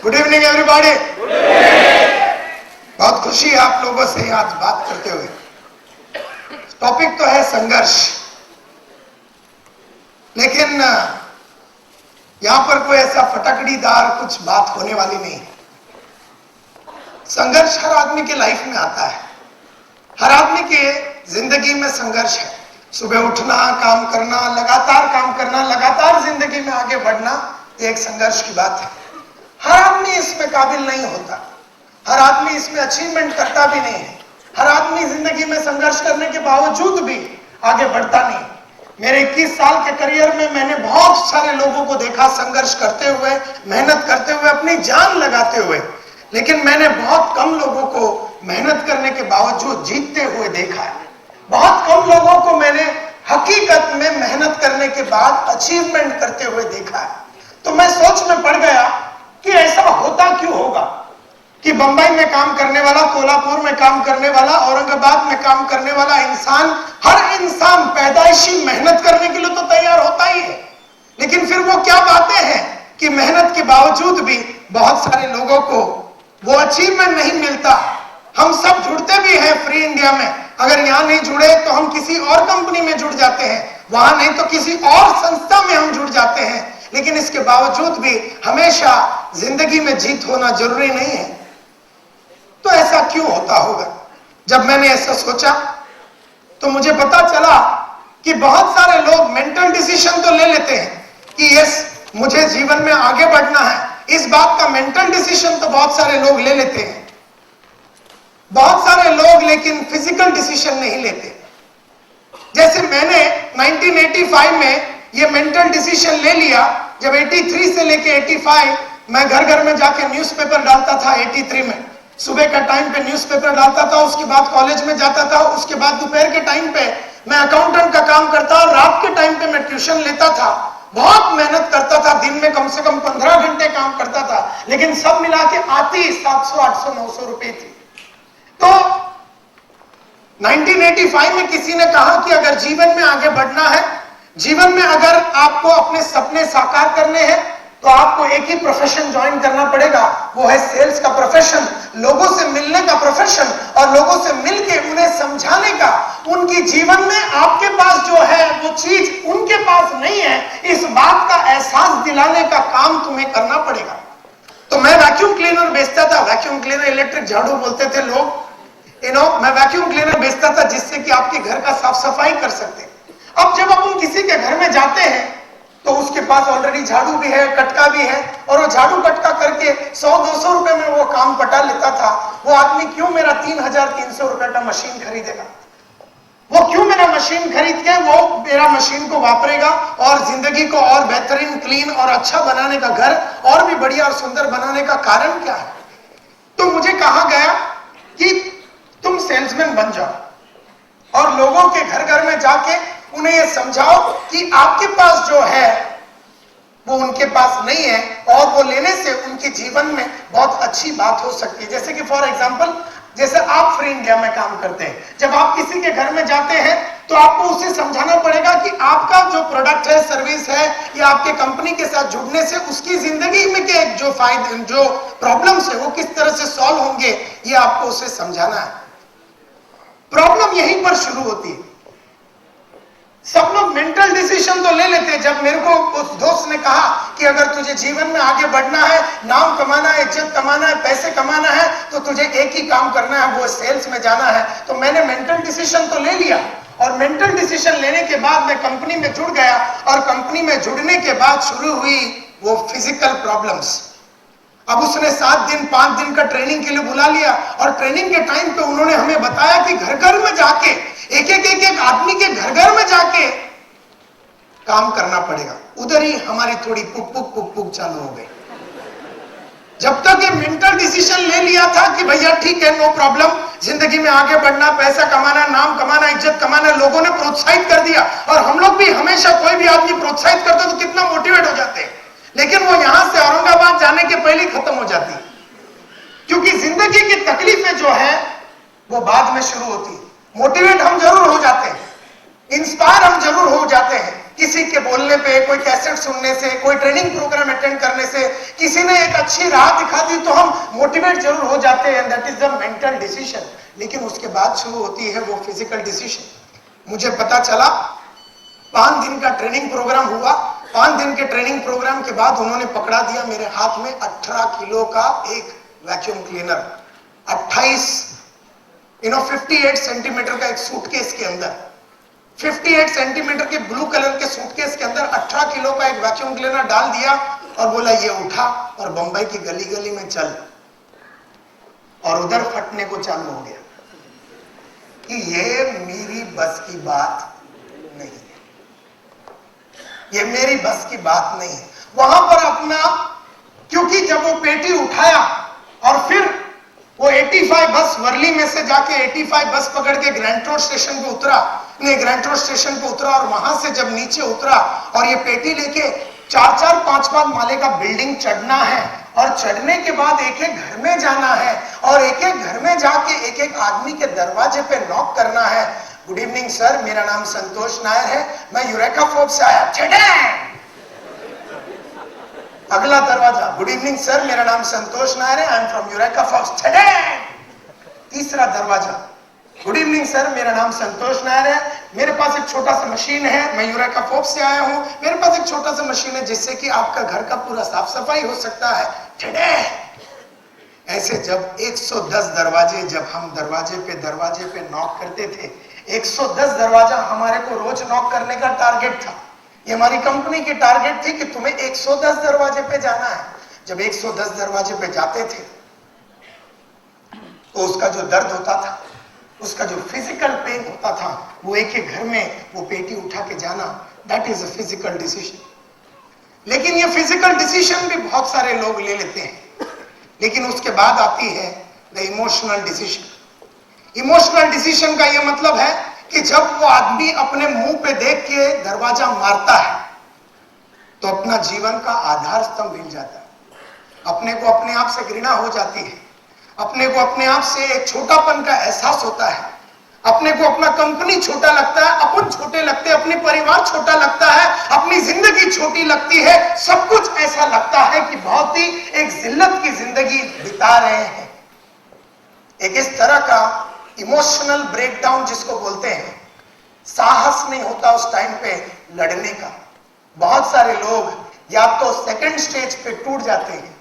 Good evening everybody. बहुत खुशी है आप लोगों से आज बात करते हुए। टॉपिक तो है संघर्ष, लेकिन यहां पर कोई ऐसा फटकड़ीदार कुछ बात होने वाली नहीं। संघर्ष हर आदमी के लाइफ में आता है, हर आदमी के जिंदगी में संघर्ष है। सुबह उठना, काम करना, लगातार जिंदगी में आगे बढ़ना, ये एक संघर्ष की बात है। हर आदमी इसमें काबिल नहीं होता, हर आदमी इसमें अचीवमेंट करता भी नहीं है, हर आदमी जिंदगी में संघर्ष करने के बावजूद भी आगे बढ़ता नहीं। मेरे 21 साल के करियर में मैंने बहुत सारे लोगों को देखा संघर्ष करते हुए, मेहनत करते हुए, अपनी जान लगाते हुए, लेकिन मैंने बहुत कम लोगों को मेहनत करने के बावजूद जीतते हुए देखा है। बहुत कम लोगों को मैंने हकीकत में मेहनत करने के बाद अचीवमेंट करते हुए देखा है। तो मैं सोच में पड़ गया कि ऐसा होता क्यों होगा कि बंबई में काम करने वाला, कोल्हापुर में काम करने वाला, औरंगाबाद में काम करने वाला इंसान, हर इंसान पैदाइशी मेहनत करने के लिए तो तैयार होता ही है, लेकिन फिर वो क्या बातें हैं कि मेहनत के बावजूद भी बहुत सारे लोगों को वो अचीवमेंट नहीं मिलता। हम सब जुड़ते भी हैं फ्री इंडिया में, अगर यहां नहीं जुड़े तो हम किसी और कंपनी में जुड़ जाते हैं, वहां नहीं तो किसी और संस्था में हम जुड़ जाते हैं, लेकिन इसके बावजूद भी हमेशा जिंदगी में जीत होना जरूरी नहीं है। तो ऐसा क्यों होता होगा? जब मैंने ऐसा सोचा तो मुझे पता चला कि बहुत सारे लोग मेंटल डिसीजन तो ले लेते हैं कि यस मुझे जीवन में आगे बढ़ना है, इस बात का मेंटल डिसीजन तो बहुत सारे लोग ले लेते हैं, बहुत सारे लोग लेकिन फिजिकल डिसीजन नहीं लेते। जैसे मैंने 1985 में ये मेंटल डिसीजन ले लिया, जब 83 से लेके 85 मैं घर घर में जाके न्यूज़पेपर डालता था। 83 में सुबह का टाइम पे न्यूज़पेपर डालता था, उसके बाद कॉलेज में जाता था, उसके बाद दोपहर के टाइम पे मैं अकाउंटेंट का काम करता, रात के टाइम पे मैं ट्यूशन लेता था, बहुत मेहनत करता था, दिन में कम से कम 15 घंटे काम करता था, लेकिन सब मिला के आती 700, 800, 900 रुपए थी। तो 1985 में किसी ने कहा कि अगर जीवन में आगे बढ़ना है, जीवन में अगर आपको अपने सपने साकार करने हैं, तो आपको एक ही प्रोफेशन ज्वाइन करना पड़ेगा, वो है सेल्स का प्रोफेशन, लोगों से मिलने का प्रोफेशन, और लोगों से मिलके उन्हें समझाने का, उनकी जीवन में आपके पास जो है वो चीज उनके पास नहीं है, इस बात का एहसास दिलाने का काम तुम्हें करना पड़ेगा। तो मैं वैक्यूम क्लीनर बेचता था, वैक्यूम क्लीनर इलेक्ट्रिक झाड़ू बोलते थे लोग, मैं वैक्यूम क्लीनर बेचता था जिससे कि आपके घर का साफ सफाई कर सकते। अब जब अपन किसी के घर में जाते हैं तो उसके पास ऑलरेडी झाड़ू भी है, कटका भी है, और वो झाड़ू कटका करके 100-200 रुपए में वो काम पटा लेता था। वो आदमी क्यों मेरा 3,300 रुपए का मशीन खरीदेगा? वो क्यों मेरा मशीन खरीद के वो मेरा मशीन को वापरेगा और जिंदगी को और बेहतरीन, क्लीन और अच्छा बनाने का, घर और भी बढ़िया और सुंदर बनाने का कारण क्या है? तो मुझे कहा गया कि तुम सेल्समैन बन जाओ और लोगों के घर घर में जाके उन्हें यह समझाओ कि आपके पास जो है वो उनके पास नहीं है, और वो लेने से उनके जीवन में बहुत अच्छी बात हो सकती है। जैसे कि फॉर एग्जांपल, जैसे आप फ्री इंडिया में काम करते हैं, जब आप किसी के घर में जाते हैं तो आपको उसे समझाना पड़ेगा कि आपका जो प्रोडक्ट है, सर्विस है, या आपके कंपनी के साथ जुड़ने से उसकी जिंदगी में के जो फायदे, जो प्रॉब्लम्स है वो किस तरह से सॉल्व होंगे, ये आपको उसे समझाना है। प्रॉब्लम यहीं पर शुरू होती है। सब लोग मेंटल डिसीजन तो ले लेते हैं। जब मेरे को उस दोस्त ने कहा कि अगर तुझे जीवन में आगे बढ़ना है, नाम कमाना है, इज्जत कमाना है, पैसे कमाना है, तो तुझे एक ही काम करना है, वो सेल्स में जाना है। तो मैंने मेंटल डिसीजन तो ले लिया, और मेंटल डिसीजन लेने के बाद मैं कंपनी में जुड़ गया, और कंपनी में जुड़ने के बाद शुरू हुई वो फिजिकल प्रॉब्लम्स। अब उसने 7 दिन 5 दिन का ट्रेनिंग के लिए बुला लिया, और ट्रेनिंग के टाइम पे उन्होंने हमें बताया कि घर घर में जाके एक आदमी के घर घर में जाके काम करना पड़ेगा। उधर ही हमारी थोड़ी पुक चालू हो गई। जब तक ये मेंटल डिसीजन ले लिया था कि भैया ठीक है, नो प्रॉब्लम, जिंदगी में आगे बढ़ना, पैसा कमाना, नाम कमाना, इज्जत कमाना, लोगों ने प्रोत्साहित कर दिया, और हम लोग भी हमेशा कोई भी आदमी प्रोत्साहित करते तो कितना मोटिवेट हो जाते हैं, लेकिन वो यहां से औरंगाबाद जाने के पहले खत्म हो जाती, क्योंकि जिंदगी की तकलीफें जो है वो बाद में शुरू होती है। मोटिवेट हम जरूर हो जाते हैं, इंस्पायर हम जरूर हो जाते हैं किसी के बोलने पे, कोई कैसेट सुनने से, कोई ट्रेनिंग प्रोग्राम अटेंड करने से, किसी ने एक अच्छी राह दिखा दी तो हम मोटिवेट जरूर हो जाते हैं, that is the mental decision. लेकिन उसके बाद शुरू होती है वो फिजिकल डिसीजन। मुझे पता चला 5 दिन का ट्रेनिंग प्रोग्राम हुआ। 5 दिन के ट्रेनिंग प्रोग्राम के बाद उन्होंने पकड़ा दिया मेरे हाथ में 18 किलो का एक वैक्यूम क्लीनर, 58 सेंटीमीटर का एक सूटकेस के अंदर, 58 सेंटीमीटर के ब्लू कलर के सूटकेस के अंदर 18 किलो का एक वैक्यूम क्लीनर डाल दिया और बोला ये उठा और बंबई की गली गली में चल। और उधर फटने को चालू हो गया कि ये मेरी बस की बात नहीं है, ये मेरी बस की बात नहीं है। वहां पर अपना, क्योंकि जब वो पेटी उठाया और फिर वो 85 बस वर्ली में से जाके 85 बस पकड़ के ग्रैंड रोड स्टेशन पे उतरा, ग्रैंड रोड स्टेशन पे उतरा और वहां से जब नीचे उतरा और ये पेटी लेके 4-4, 5-5 माले का बिल्डिंग चढ़ना है और चढ़ने के बाद एक एक घर में जाना है और एक एक घर में जाके एक एक आदमी के दरवाजे पे नॉक करना है। गुड इवनिंग सर, मेरा नाम संतोष नायर है, मैं यूरेका फोर्ब्स से आया। अगला दरवाजा, गुड इवनिंग सर, मेरा नाम संतोष नायर है, I am from eureka Forbes. तीसरा दरवाजा, गुड इवनिंग सर, मेरा नाम संतोष नायर है, मेरे पास एक छोटा सा मशीन है, मैं यूरेका फोर्ब्स से आया हूं, मेरे पास एक छोटा सा मशीन है जिससे कि आपका घर का पूरा साफ सफाई हो सकता है। ऐसे जब 110 दरवाजे, जब हम दरवाजे पे नॉक करते थे, 110 दरवाजा हमारे को रोज नॉक करने का टारगेट था। ये हमारी कंपनी की टारगेट थी कि तुम्हें 110 दरवाजे पे जाना है। जब 110 दरवाजे पे जाते थे तो उसका जो दर्द होता था, उसका जो फिजिकल पेन होता था, वो एक एक घर में वो पेटी उठा के जाना, that is a physical decision. लेकिन ये फिजिकल डिसीजन भी बहुत सारे लोग ले लेते हैं, लेकिन उसके बाद आती है the emotional decision. Emotional decision का ये मतलब है कि जब वो आदमी अपने मुंह पे देख के दरवाजा मारता है तो अपना जीवन का आधार स्तंभ हिल जाता है, अपने को अपने आप से घृणा हो जाती है, अपने को अपने आप से एक छोटापन का एहसास होता है, अपने को अपना कंपनी छोटा लगता है, अपन छोटे लगते हैं, अपने परिवार छोटा लगता है, अपनी जिंदगी छोटी लगती है, सब कुछ ऐसा लगता है कि बहुत ही एक जिल्लत की जिंदगी बिता रहे हैं। एक इस तरह का इमोशनल ब्रेकडाउन जिसको बोलते हैं, साहस नहीं होता उस टाइम पे लड़ने का। बहुत सारे लोग या तो सेकंड स्टेज पे टूट जाते हैं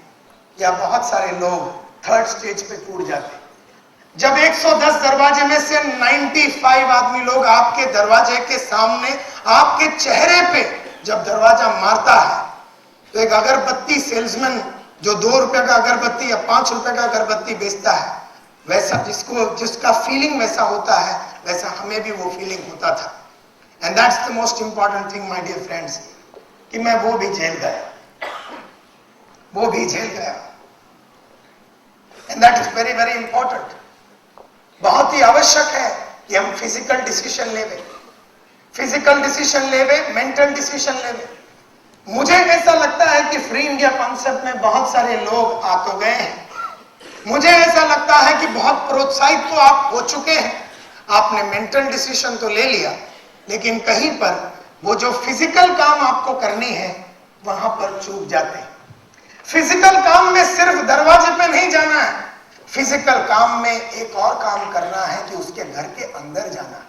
या बहुत सारे लोग थर्ड स्टेज पे टूट जाते हैं। जब 110 दरवाजे में से 95 आदमी लोग आपके दरवाजे के सामने, आपके चेहरे पे जब दरवाजा मारता है तो एक अगरबत्ती सेल्समैन जो 2 रुपए का अगरबत्ती या 5 रुपए का अगरबत्ती बेचता है, वैसा जिसका फीलिंग वैसा होता है, वैसा हमें भी वो फीलिंग होता था। And that's the most important thing my dear friends, कि मैं वो भी झेल गया, and that is very very important. बहुत ही आवश्यक है कि हम फिजिकल डिसीजन लेवे, मेंटल डिसीजन लेवे। मुझे ऐसा लगता है कि फ्री इंडिया कॉन्सेप्ट में बहुत सारे लोग आ तो गए हैं, मुझे ऐसा लगता है कि बहुत प्रोत्साहित तो आप हो चुके हैं, आपने मेंटल डिसीजन तो ले लिया, लेकिन कहीं पर वो जो फिजिकल काम आपको करनी है वहां पर चूक जाते हैं। फिजिकल काम में सिर्फ दरवाजे पे नहीं जाना है, फिजिकल काम में एक और काम करना है कि उसके घर के अंदर जाना है,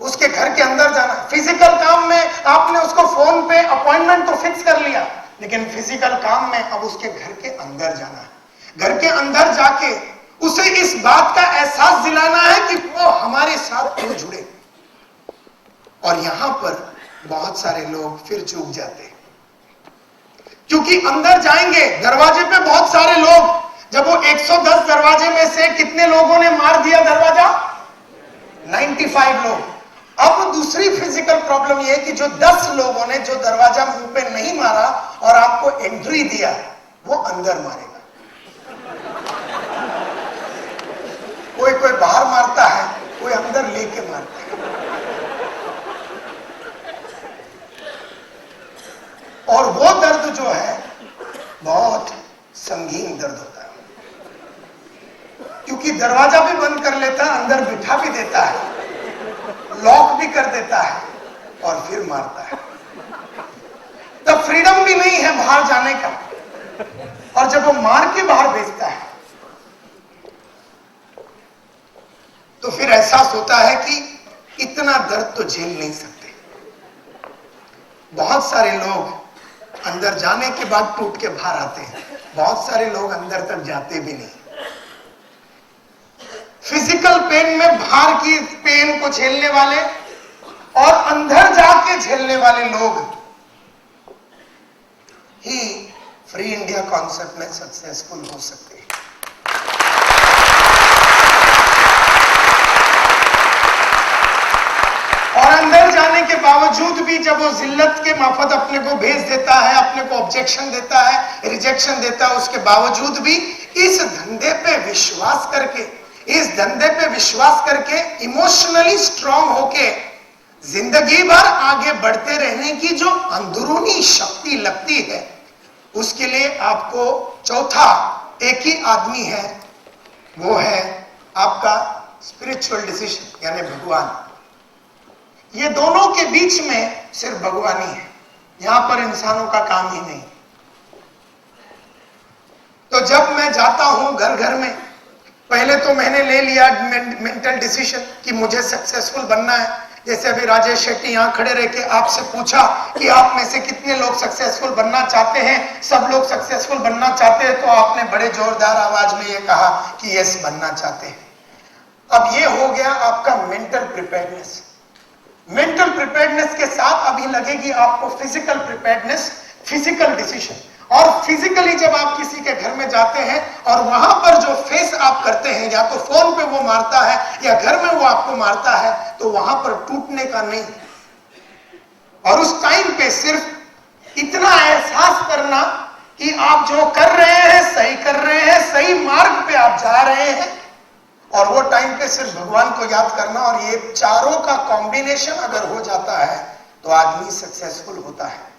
उसके घर के अंदर जाना। फिजिकल काम में आपने उसको फोन पे अपॉइंटमेंट तो फिक्स कर लिया, लेकिन फिजिकल काम में अब उसके घर के अंदर जाना है। घर के अंदर जाके उसे इस बात का एहसास दिलाना है कि वो हमारे साथ क्यों जुड़े। और यहां पर बहुत सारे लोग फिर चूक जाते हैं, क्योंकि अंदर जाएंगे दरवाजे पे बहुत सारे लोग, जब वो 110 दरवाजे में से कितने लोगों ने मार दिया दरवाजा? 95 लोग। अब दूसरी फिजिकल प्रॉब्लम ये है कि जो 10 लोगों ने जो दरवाजा मुंह पे नहीं मारा और आपको एंट्री दिया, वो अंदर मारेगा। कोई बाहर मारता है, कोई अंदर लेके मारता है। और वो दर्द जो है बहुत संगीन दर्द होता है, क्योंकि दरवाजा भी बंद कर लेता है, अंदर बिठा भी देता है, लॉक भी कर देता है और फिर मारता है। फ्रीडम भी नहीं है बाहर जाने का, और जब वो मार के बाहर भेजता है तो फिर एहसास होता है कि इतना दर्द तो झेल नहीं सकते। बहुत सारे लोग अंदर जाने के बाद टूट के बाहर आते हैं, बहुत सारे लोग अंदर तक जाते भी नहीं। फिजिकल पेन में बाहर की पेन को झेलने वाले और अंदर जाके झेलने वाले लोग ही फ्री इंडिया कॉन्सेप्ट में सक्सेसफुल हो सकते हैं। और अंदर जाने के बावजूद भी जब वो जिल्लत के माफत अपने को भेज देता है, अपने को ऑब्जेक्शन देता है, रिजेक्शन देता है, उसके बावजूद भी इस धंधे पे विश्वास करके इमोशनली स्ट्रांग होके जिंदगी भर आगे बढ़ते रहने की जो अंदरूनी शक्ति लगती है, उसके लिए आपको चौथा एक ही आदमी है, वो है आपका स्पिरिचुअल डिसीजन यानी भगवान। ये दोनों के बीच में सिर्फ भगवान ही है, यहां पर इंसानों का काम ही नहीं। तो जब मैं जाता हूं घर घर में, पहले तो मैंने ले लिया मेंटल डिसीजन कि मुझे सक्सेसफुल बनना है। जैसे अभी राजेश शेट्टी यहां खड़े रह के आपसे पूछा कि आप में से कितने लोग सक्सेसफुल बनना चाहते हैं, सब लोग सक्सेसफुल बनना चाहते हैं, तो आपने बड़े जोरदार आवाज में ये कहा कि यस बनना चाहते हैं। अब ये हो गया आपका मेंटल प्रिपेयर्डनेस। मेंटल प्रिपेयर्डनेस के साथ अभी लगेगी आपको फिजिकल प्रिपेयर्डनेस, फिजिकल डिसीजन। और फिजिकली जब आप किसी के घर में जाते हैं और वहां पर जो फेस आप करते हैं, या तो फोन पे वो मारता है या घर में वो आपको मारता है, तो वहां पर टूटने का नहीं। और उस टाइम पे सिर्फ इतना एहसास करना कि आप जो कर रहे हैं सही कर रहे हैं, सही मार्ग पे आप जा रहे हैं, और वो टाइम पे सिर्फ भगवान को याद करना, और ये चारों का कॉम्बिनेशन अगर हो जाता है तो आदमी सक्सेसफुल होता है।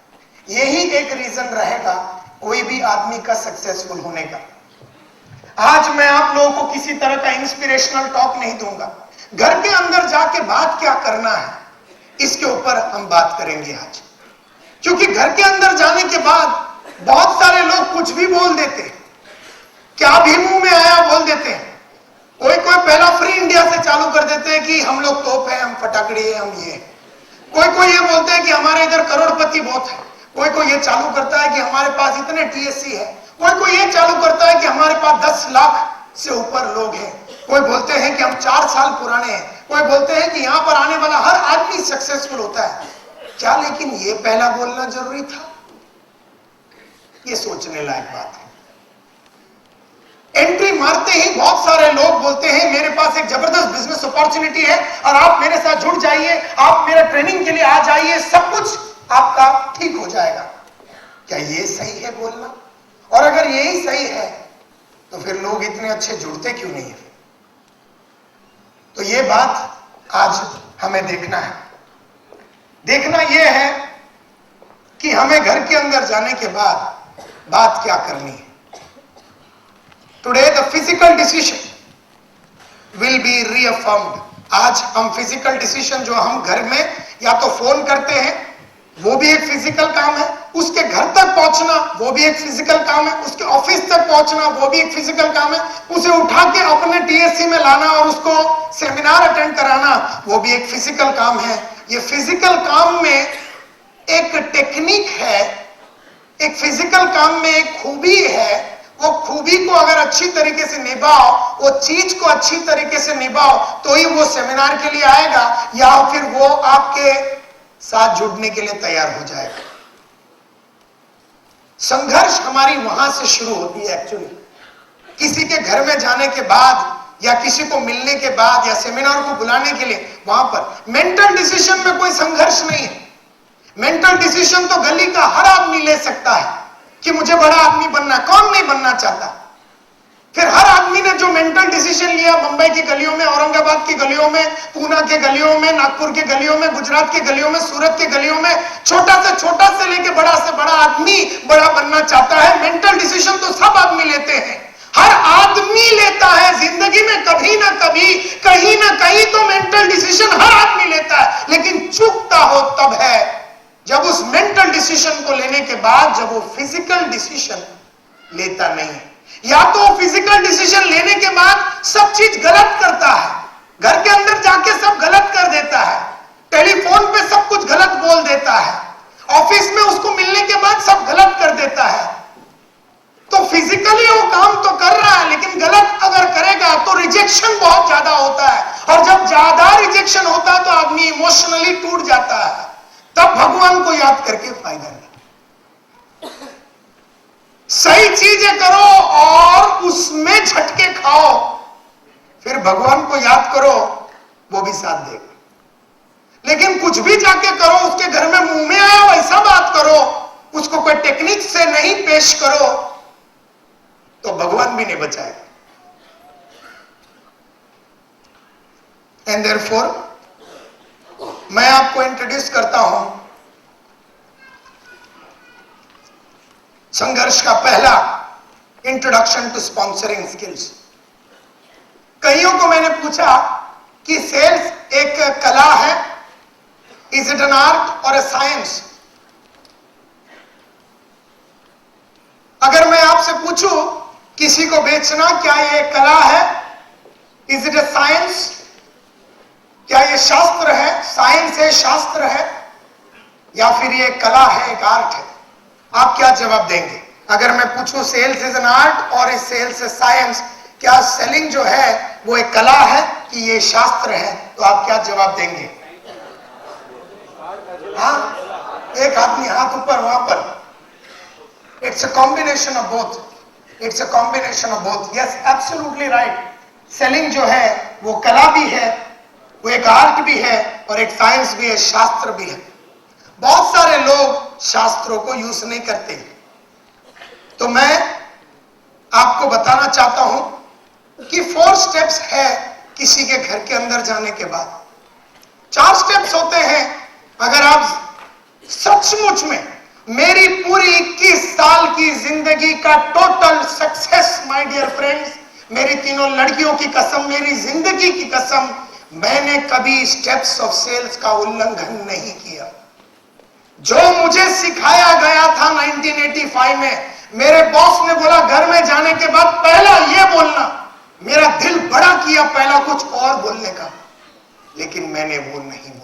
यही एक रीजन रहेगा कोई भी आदमी का सक्सेसफुल होने का। आज मैं आप लोगों को किसी तरह का इंस्पिरेशनल टॉक नहीं दूंगा। घर के अंदर जाके बात क्या करना है, इसके ऊपर हम बात करेंगे आज। क्योंकि घर के अंदर जाने के बाद बहुत सारे लोग कुछ भी बोल देते हैं, क्या भी मुंह में आया बोल देते हैं। कोई पहला फ्री इंडिया से चालू कर देते हैं कि हम लोग तोप है, हम फटाकड़े हैं, हम ये। कोई ये बोलते हैं कि हमारे इधर करोड़पति बहुत है। कोई ये चालू करता है कि हमारे पास इतने टीएससी है। कोई ये चालू करता है कि हमारे पास 10 लाख से ऊपर लोग हैं। कोई बोलते हैं कि हम 4 साल पुराने हैं। कोई बोलते हैं कि यहां पर आने वाला हर आदमी सक्सेसफुल होता है। क्या लेकिन ये पहला बोलना जरूरी था? ये सोचने लायक बात है। एंट्री मारते ही बहुत सारे लोग बोलते हैं मेरे पास एक जबरदस्त बिजनेस अपॉर्चुनिटी है और आप मेरे साथ जुड़ जाइए, आप मेरा ट्रेनिंग के लिए आ जाइए, सब कुछ आपका ठीक हो जाएगा। क्या ये सही है बोलना? और अगर यही सही है तो फिर लोग इतने अच्छे जुड़ते क्यों नहीं है? तो ये बात आज हमें देखना है। देखना यह है कि हमें घर के अंदर जाने के बाद बात क्या करनी है। Today the physical decision will be reaffirmed. आज हम फिजिकल डिसीजन जो हम घर में या तो फोन करते हैं वो भी एक फिजिकल काम है, उसके घर तक पहुंचना वो भी एक फिजिकल काम है, उसके ऑफिस तक पहुंचना वो भी एक फिजिकल काम है, उसे उठा के अपने टीएससी में लाना और उसको सेमिनार अटेंड कराना वो भी एक फिजिकल काम है। ये फिजिकल काम में एक टेक्निक है, एक फिजिकल काम में एक खूबी है। वो खूबी को अगर अच्छी तरीके से निभाओ, वो चीज को अच्छी तरीके से निभाओ, तो ही वो सेमिनार के लिए आएगा या फिर वो आपके साथ जुड़ने के लिए तैयार हो जाएगा। संघर्ष हमारी वहां से शुरू होती है एक्चुअली। किसी के घर में जाने के बाद या किसी को मिलने के बाद या सेमिनार को बुलाने के लिए, वहां पर मेंटल डिसीजन में कोई संघर्ष नहीं है। मेंटल डिसीजन तो गली का हर आदमी ले सकता है कि मुझे बड़ा आदमी बनना, कौन नहीं बनना चाहता। फिर हर आदमी ने जो मेंटल डिसीजन लिया, मुंबई की गलियों में, औरंगाबाद की गलियों में, पूना के गलियों में, नागपुर के गलियों में, गुजरात के गलियों में, सूरत के गलियों में, छोटा से लेके बड़ा से बड़ा आदमी बड़ा बनना चाहता है। मेंटल डिसीजन तो सब आदमी लेते हैं, हर आदमी लेता है जिंदगी में, कभी ना कभी कहीं ना कहीं तो मेंटल डिसीजन हर आदमी लेता है। लेकिन चूकता हो तब है जब उस मेंटल डिसीजन को लेने के बाद जब वो फिजिकल डिसीजन लेता नहीं है, या तो फिजिकल डिसीजन लेने के बाद सब चीज गलत करता है, घर के अंदर जाके सब गलत कर देता है, टेलीफोन पे सब कुछ गलत बोल देता है, ऑफिस में उसको मिलने के बाद सब गलत कर देता है, तो फिजिकली वो काम तो कर रहा है लेकिन गलत अगर करेगा तो रिजेक्शन बहुत ज्यादा होता है, और जब ज्यादा रिजेक्शन होता है तो आदमी इमोशनली टूट जाता है। तब भगवान को याद करके फायदा नहीं। सही चीजें करो और उसमें झटके खाओ, फिर भगवान को याद करो, वो भी साथ देगा। लेकिन कुछ भी जाके करो, उसके घर में मुंह में आया वैसा बात करो, उसको कोई टेक्निक से नहीं पेश करो, तो भगवान भी नहीं बचाएगा। एंड देयरफॉर मैं आपको इंट्रोड्यूस करता हूं संघर्ष का पहला इंट्रोडक्शन टू स्पॉन्सरिंग स्किल्स। कईयों को मैंने पूछा कि सेल्स एक कला है, इज इट एन आर्ट और ए साइंस? अगर मैं आपसे पूछूं किसी को बेचना, क्या ये कला है? Is it A science? क्या ये शास्त्र है? साइंस है, शास्त्र है, या फिर ये कला है, एक आर्ट है? आप क्या जवाब देंगे? अगर मैं पूछूं सेल्स इज एन आर्ट और इस सेल्स इज साइंस, क्या सेलिंग जो है वो एक कला है कि ये शास्त्र है, तो आप क्या जवाब देंगे? हाँ, एक आदमी हाथ ऊपर, वहां पर। It's a combination of both. It's a combination of both. Yes, absolutely right. Selling जो है वो कला भी है, वो एक आर्ट भी है, और एक साइंस भी है, शास्त्र भी है। बहुत सारे लोग शास्त्रों को यूज नहीं करते। तो मैं आपको बताना चाहता हूं कि 4 स्टेप्स है किसी के घर के अंदर जाने के बाद। 4 स्टेप्स होते हैं। अगर आप सचमुच में मेरी पूरी 21 साल की जिंदगी का total success, my dear friends, मेरी तीनों लड़कियों की कसम, मेरी जिंदगी की कसम, मैंने कभी स्टेप्स ऑफ सेल्स का उल्लंघन नहीं किया। जो मुझे सिखाया गया था 1985 में, मेरे बॉस ने बोला घर में जाने के बाद पहला ये बोलना, मेरा दिल बड़ा किया पहला कुछ और बोलने का, लेकिन मैंने वो नहीं बोला।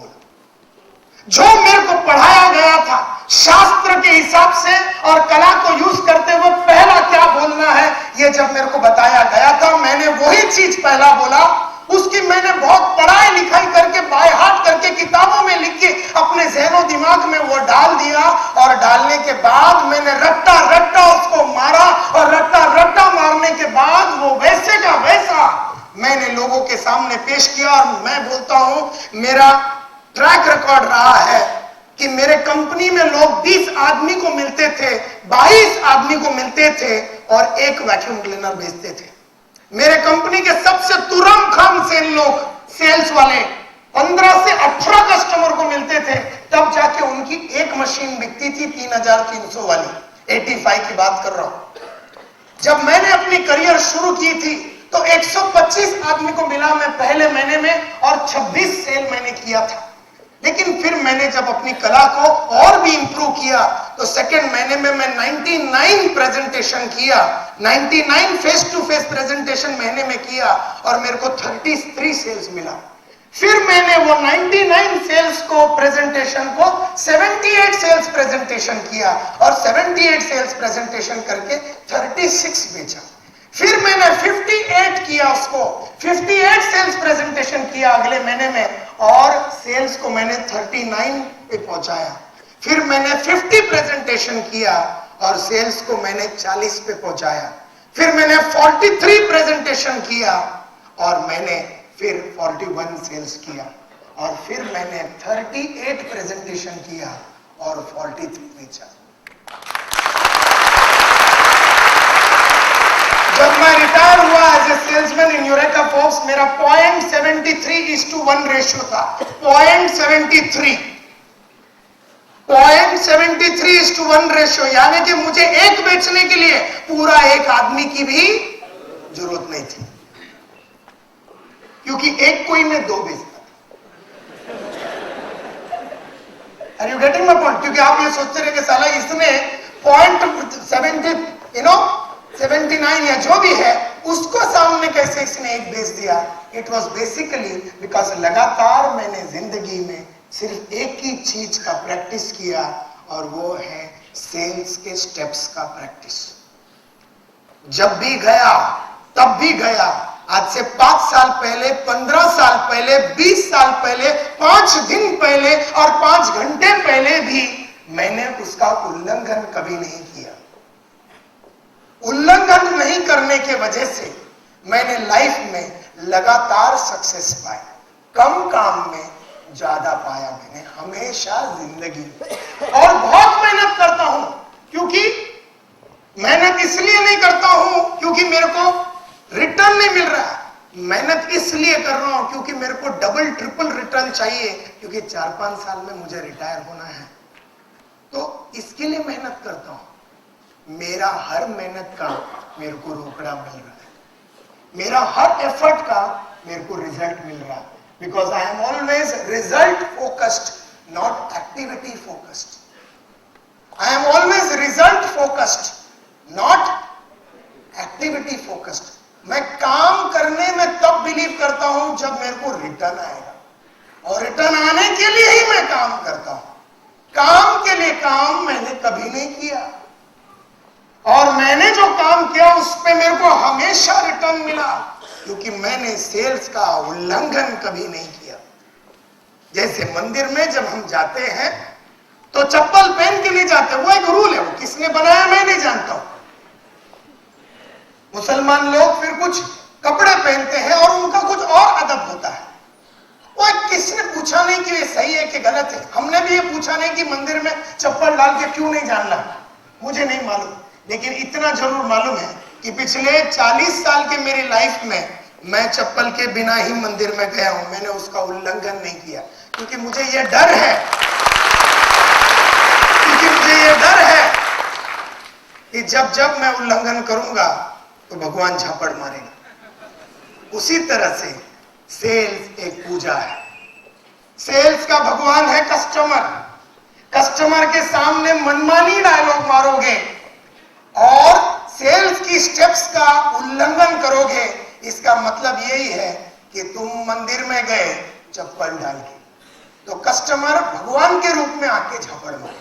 जो मेरे को पढ़ाया गया था शास्त्र के हिसाब से और कला को यूज करते हुए पहला क्या बोलना है, ये जब मेरे को बताया गया था, मैंने वही चीज पहला बोला। उसकी मैंने बहुत पढ़ाई लिखाई करके, बाय हार्ट करके, किताबों में लिख के अपने ज़हनो दिमाग में वो डाल दिया, और डालने के बाद मैंने रट्टा रट्टा उसको मारा, और रट्टा रट्टा मारने के बाद वो वैसे का वैसा मैंने लोगों के सामने पेश किया। और मैं बोलता हूं, मेरा ट्रैक रिकॉर्ड रहा है कि मेरे कंपनी में लोग 20 आदमी को मिलते थे, 22 आदमी को मिलते थे, और एक वैक्यूम क्लीनर बेचते थे। मेरे कंपनी के सबसे तुरम खाम लोग, सेल्स वाले 15 से 18 कस्टमर को मिलते थे, तब जाके उनकी एक मशीन बिकती थी 3300 वाली। 85 की बात कर रहा हूं। जब मैंने अपनी करियर शुरू की थी तो 125 आदमी को मिला मैं पहले महीने में, और 26 सेल मैंने किया था। लेकिन फिर मैंने जब अपनी कला को और भी इंप्रूव किया तो सेकंड महीने में मैं 99 प्रेजेंटेशन किया, 99 फेस टू फेस प्रेजेंटेशन महीने में किया, और मेरे को 33 सेल्स मिला। फिर मैंने वो 99 सेल्स को प्रेजेंटेशन को 78 सेल्स प्रेजेंटेशन किया, और 78 सेल्स प्रेजेंटेशन करके 36 बेचा। फिर मैंने 58 किया, उसको 58 सेल्स प्रेजेंटेशन किया अगले महीने में, और सेल्स को मैंने 39 पे पहुंचाया। फिर मैंने 50 प्रेजेंटेशन किया और सेल्स को मैंने 40 पे पहुंचाया। फिर मैंने 43 प्रेजेंटेशन किया और मैंने फिर 41 सेल्स किया, और फिर मैंने 38 प्रेजेंटेशन किया और 43 बेचा। जब मैं रिटायर हुआ as a salesman in Eureka Forbes, मेरा 0.73:1 रेशियो था। 0.73:1 रेशियो, यानी कि मुझे एक बेचने के लिए पूरा एक आदमी की भी जरूरत नहीं थी, क्योंकि एक कोई मैं 2 बेचता था। Are you getting my point? क्योंकि आप ये सोचते रहे कि साला इसने पॉइंट 79 या जो भी है उसको सामने कैसे इसने एक भेज दिया. इट वॉज बेसिकली बिकॉज लगातार मैंने जिंदगी में सिर्फ एक ही चीज का प्रैक्टिस किया और वो है सेल्स के स्टेप्स का प्रैक्टिस. जब भी गया तब भी गया. आज से 5 साल पहले, 15 साल पहले, 20 साल पहले, 5 दिन पहले और 5 घंटे पहले भी मैंने उसका उल्लंघन कभी नहीं किया. उल्लंघन नहीं करने के वजह से मैंने लाइफ में लगातार सक्सेस पाई. कम काम में ज्यादा पाया मैंने हमेशा जिंदगी में. और बहुत मेहनत करता हूं. क्योंकि मेहनत इसलिए नहीं करता हूं क्योंकि मेरे को रिटर्न नहीं मिल रहा. मेहनत इसलिए कर रहा हूं क्योंकि मेरे को डबल ट्रिपल रिटर्न चाहिए. क्योंकि 4-5 साल में मुझे रिटायर होना है. तो इसके लिए मेहनत करता हूं. मेरा हर मेहनत का मेरे को रोकड़ा मिल रहा है. मेरा हर एफर्ट का मेरे को रिजल्ट मिल रहा है. Because I am always result focused, not activity focused. I am always result focused, not activity focused. मैं काम करने में तब बिलीव करता हूं जब मेरे को रिटर्न आएगा. और रिटर्न आने के लिए ही मैं काम करता हूं. काम के लिए काम मैंने कभी नहीं किया. और मैंने जो काम किया उस पे मेरे को हमेशा रिटर्न मिला. क्योंकि मैंने सेल्स का उल्लंघन कभी नहीं किया. जैसे मंदिर में जब हम जाते हैं तो चप्पल पहन के नहीं जाते. वो एक रूल है. वो किसने बनाया मैं नहीं जानता हूं. मुसलमान लोग फिर कुछ कपड़े पहनते हैं और उनका कुछ और अदब होता है. वो किसने पूछा नहीं कि ये सही है कि गलत है. हमने भी ये पूछा नहीं कि मंदिर में चप्पल डाल के क्यों नहीं जाना. मुझे नहीं मालूम. लेकिन इतना जरूर मालूम है कि पिछले 40 साल के मेरी लाइफ में मैं चप्पल के बिना ही मंदिर में गया हूं. मैंने उसका उल्लंघन नहीं किया. क्योंकि मुझे यह डर है, कि जब जब मैं उल्लंघन करूंगा तो भगवान झापड़ मारेगा. उसी तरह से सेल्स एक पूजा है. सेल्स का भगवान है कस्टमर. कस्टमर के सामने मनमानी डायलॉग मारोगे और सेल्स की स्टेप्स का उल्लंघन करोगे, इसका मतलब यही है कि तुम मंदिर में गए चप्पल डाल के, तो कस्टमर भगवान के रूप में आके झापड़ मारे.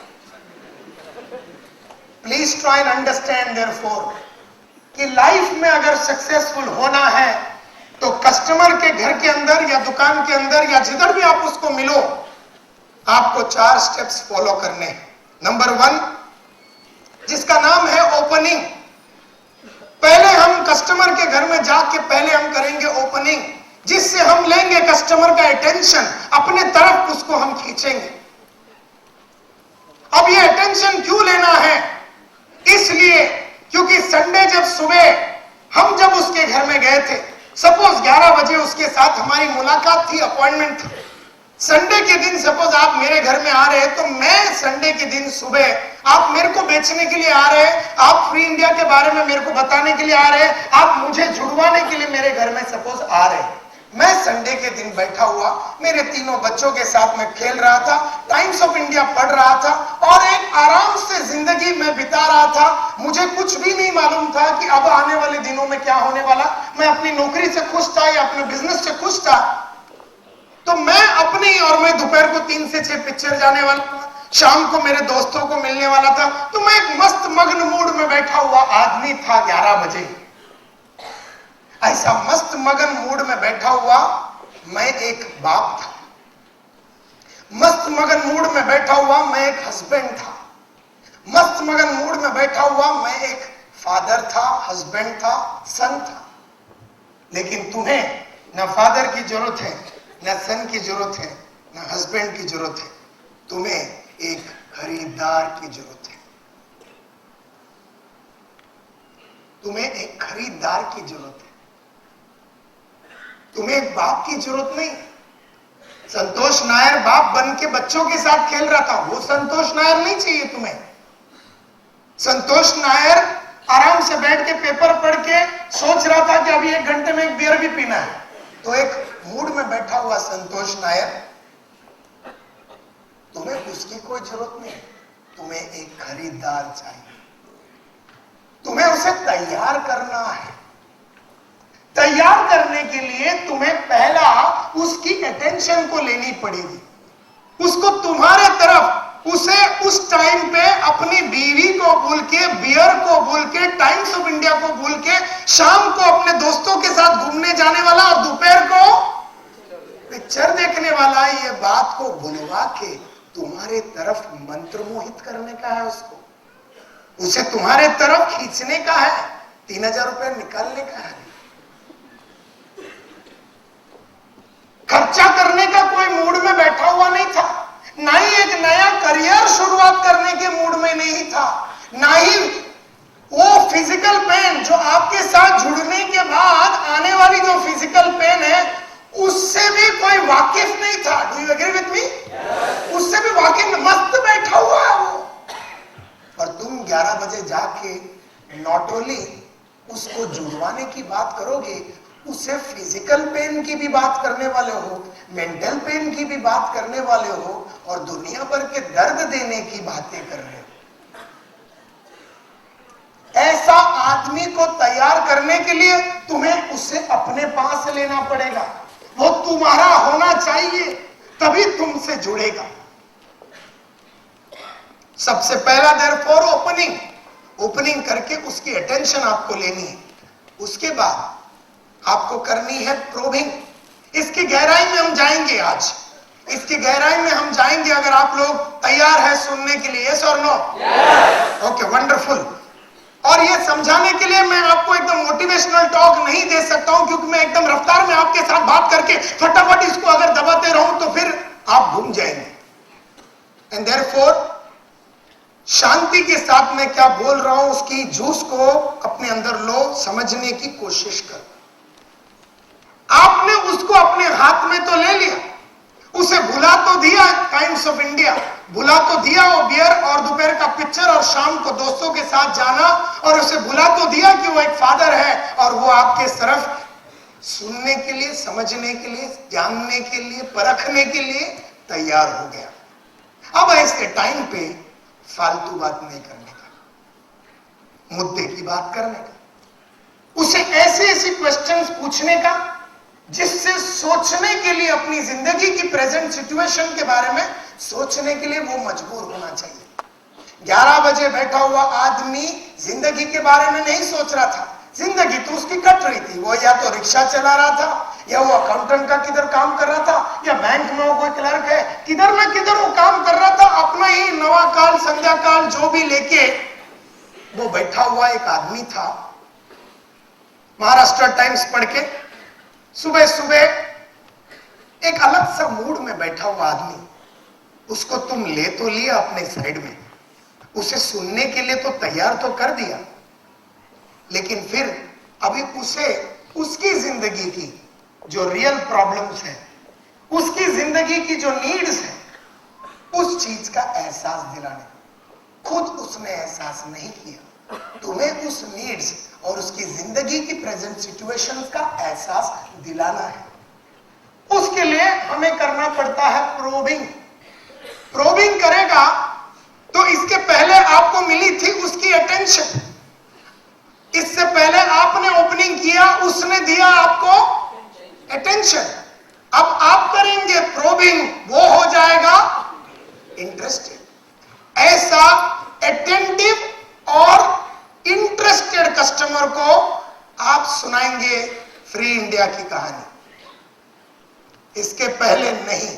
Please try and understand therefore कि लाइफ में अगर सक्सेसफुल होना है तो कस्टमर के घर के अंदर या दुकान के अंदर या जिधर भी आप उसको मिलो, आपको 4 स्टेप्स फॉलो करने हैं. नंबर 1 जिसका नाम है ओपनिंग. पहले हम कस्टमर के घर में जाके पहले हम करेंगे ओपनिंग, जिससे हम लेंगे कस्टमर का अटेंशन अपने तरफ, उसको हम खींचेंगे. अब ये अटेंशन क्यों लेना है? इसलिए क्योंकि संडे जब सुबह हम जब उसके घर में गए थे, सपोज 11 बजे उसके साथ हमारी मुलाकात थी, अपॉइंटमेंट था. संडे के दिन सपोज आप मेरे घर में आ रहे हैं, तो मैं संडे के दिन सुबह आप मेरे को बेचने के लिए आ रहे हैं, आप फ्री इंडिया के बारे में मेरे को बताने के लिए आ रहे हैं, आप मुझे जुड़वाने के लिए मेरे घर में सपोज आ रहे हैं. मैं संडे के दिन बैठा हुआ मेरे 3 बच्चों के साथ मैं खेल रहा था, टाइम्स ऑफ इंडिया पढ़ रहा था और एक आराम से जिंदगी में बिता रहा था. मुझे कुछ भी नहीं मालूम था कि अब आने वाले दिनों में क्या होने वाला. मैं अपनी नौकरी से खुश था या अपने बिजनेस से खुश था. तो मैं अपनी और मैं दोपहर को 3 से 6 पिक्चर जाने वाला था, शाम को मेरे दोस्तों को मिलने वाला था. तो मैं एक मस्त मग्न मूड में बैठा हुआ आदमी था. 11 बजे ऐसा मस्त मगन मूड में बैठा हुआ मैं एक बाप था. मस्त मगन मूड में बैठा हुआ मैं एक हस्बैंड था. मस्त मगन मूड में बैठा हुआ मैं एक फादर था, हस्बैंड था, सन था. लेकिन तुम्हें ना फादर की जरूरत है, ना सन की जरूरत है, ना हस्बैंड की जरूरत है. तुम्हें एक खरीदार की जरूरत है. तुम्हें एक खरीदार की जरूरत है. तुम्हें एक बाप की जरूरत नहीं. संतोष नायर बाप बन के बच्चों के साथ खेल रहा था, वो संतोष नायर नहीं चाहिए तुम्हें. संतोष नायर आराम से बैठ के पेपर पढ़ के सोच रहा था कि अभी 1 घंटे में एक बियर भी पीना है. तो एक मूड में बैठा हुआ संतोष नायर तुम्हें उसकी कोई जरूरत नहीं, तुम्हें एक खरीदार चाहिए, तुम्हें उसे तैयार करना है। तैयार करने के लिए तुम्हें पहला उसकी अटेंशन को लेनी पड़ेगी, उसको तुम्हारे तरफ, उसे उस टाइम पे अपनी बीवी को भूल के, बियर को भूल के, टाइम्स ऑफ इंडिया को भूल के, शाम को अपने दोस्तों के साथ घूमने जाने वाला और दोपहर को पिक्चर देखने वाला, ये बात को भुलवा के तुम्हारे तरफ मंत्र मोहित करने का है, उसको उसे तुम्हारे तरफ खींचने का है, 3000 रुपए निकालने का है। खर्चा करने का कोई मूड में बैठा हुआ नहीं था, ना ही एक नया करियर शुरुआत करने के मूड में नहीं था, ना ही वो फिजिकल पेन जो आपके साथ जुड़ने के बाद आने वाली जो फिजिकल पेन है उससे भी कोई वाकिफ नहीं था। Do you agree with me? उससे भी वाकिफ, मस्त बैठा हुआ है वो। और तुम 11 बजे जाके नॉट ओनली उसको जुड़वाने की बात करोगे, उसे फिजिकल पेन की भी बात करने वाले हो, मेंटल पेन की भी बात करने वाले हो, और दुनिया भर के दर्द देने की बातें कर रहे हो। ऐसा आदमी को तैयार करने के लिए तुम्हें उसे अपने पास लेना पड़ेगा, वो तुम्हारा होना चाहिए, तभी तुमसे जुड़ेगा। सबसे पहला देयरफॉर ओपनिंग करके उसकी अटेंशन आपको लेनी है। उसके बाद आपको करनी है प्रोबिंग। इसकी गहराई में हम जाएंगे आज, इसकी गहराई में हम जाएंगे। अगर आप लोग तैयार हैं सुनने के लिए, यस और नो? Okay, wonderful. और ये समझाने के लिए मैं आपको एकदम मोटिवेशनल टॉक नहीं दे सकता हूं, क्योंकि मैं एकदम रफ्तार में आपके साथ बात करके फटाफट इसको अगर दबाते रहूं तो फिर आप घूम जाएंगे। एंड देयरफॉर शांति के साथ मैं क्या बोल रहा हूं उसकी जूस को अपने अंदर लो, समझने की कोशिश करो। आपने उसको अपने हाथ में तो ले लिया, उसे भुला तो दिया टाइम्स ऑफ इंडिया, भुला तो दिया वो बियर और दोपहर का पिक्चर और शाम को दोस्तों के साथ जाना, और उसे भुला तो दिया कि वो एक फादर है और वो आपके तरफ सुनने के लिए, समझने के लिए, जानने के लिए, परखने के लिए तैयार हो गया। अब ऐसे टाइम पे फालतू बात नहीं करने का, मुद्दे की बात करने का, उसे ऐसे ऐसे क्वेश्चंस पूछने का जिससे सोचने के लिए, अपनी जिंदगी की प्रेजेंट सिचुएशन के बारे में सोचने के लिए वो मजबूर होना चाहिए। 11 बजे बैठा हुआ आदमी जिंदगी के बारे में नहीं सोच रहा था, जिंदगी तो उसकी कट रही थी। वो या तो रिक्शा चला रहा था, या वो अकाउंटेंट का किधर काम कर रहा था, या बैंक में वो कोई क्लर्क है, किधर ना किधर वो काम कर रहा था। अपना ही नवा काल, संध्या काल जो भी लेके वो बैठा हुआ एक आदमी था। महाराष्ट्र टाइम्स पढ़ के सुबह सुबह एक अलग सा मूड में बैठा हुआ आदमी, उसको तुम ले तो लिया अपने साइड में, उसे सुनने के लिए तो तैयार तो कर दिया, लेकिन फिर अभी उसे उसकी जिंदगी की जो रियल प्रॉब्लम्स है, उसकी जिंदगी की जो नीड्स है, उस चीज का एहसास दिलाने, खुद उसने एहसास नहीं किया, तुम्हें उस नीड्स और उसकी जिंदगी की प्रेजेंट सिचुएशंस का एहसास दिलाना है। उसके लिए हमें करना पड़ता है प्रोबिंग। प्रोबिंग करेगा तो इसके पहले आपको मिली थी उसकी अटेंशन, इससे पहले आपने ओपनिंग किया, उसने दिया आपको अटेंशन। अब आप करेंगे प्रोबिंग, वो हो जाएगा इंटरेस्टेड। ऐसा अटेंटिव और इंटरेस्टेड कस्टमर को आप सुनाएंगे फ्री इंडिया की कहानी, इसके पहले नहीं।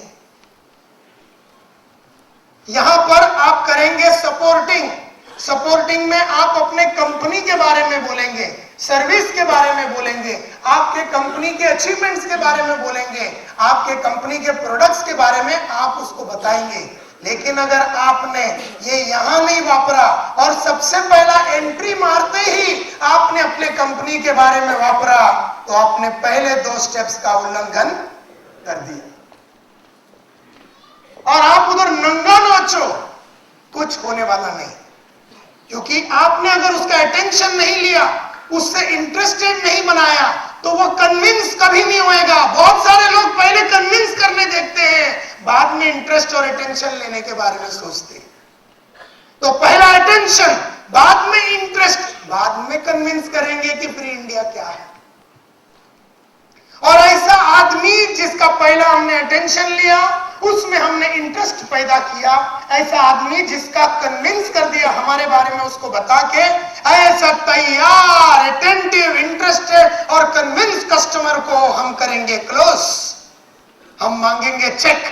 यहां पर आप करेंगे सपोर्टिंग। सपोर्टिंग में आप अपने कंपनी के बारे में बोलेंगे, सर्विस के बारे में बोलेंगे, आपके कंपनी के अचीवमेंट्स के बारे में बोलेंगे, आपके कंपनी के प्रोडक्ट्स के बारे में आप उसको बताएंगे। लेकिन अगर आपने ये यहां नहीं वापरा और सबसे पहला एंट्री मारते ही आपने अपने कंपनी के बारे में वापरा, तो आपने पहले 2 स्टेप्स का उल्लंघन कर दिया। और आप उधर नंगा नाचो, कुछ होने वाला नहीं, क्योंकि आपने अगर उसका अटेंशन नहीं लिया, उससे इंटरेस्टेड नहीं बनाया, तो वो कन्विंस कभी नहीं होएगा। बहुत सारे लोग पहले कन्विंस करने देखते हैं, बाद में इंटरेस्ट और अटेंशन लेने के बारे में सोचते हैं। तो पहला अटेंशन, बाद में इंटरेस्ट, बाद में कन्विंस करेंगे कि फ्री इंडिया क्या है। और ऐसा आदमी जिसका पहला हमने अटेंशन लिया, उसमें हमने इंटरेस्ट पैदा किया, ऐसा आदमी जिसका कन्विंस कर दिया हमारे बारे में उसको बता के, ऐसा तैयार अटेंटिव इंटरेस्टेड और कन्विंस कस्टमर को हम करेंगे क्लोज। हम मांगेंगे चेक,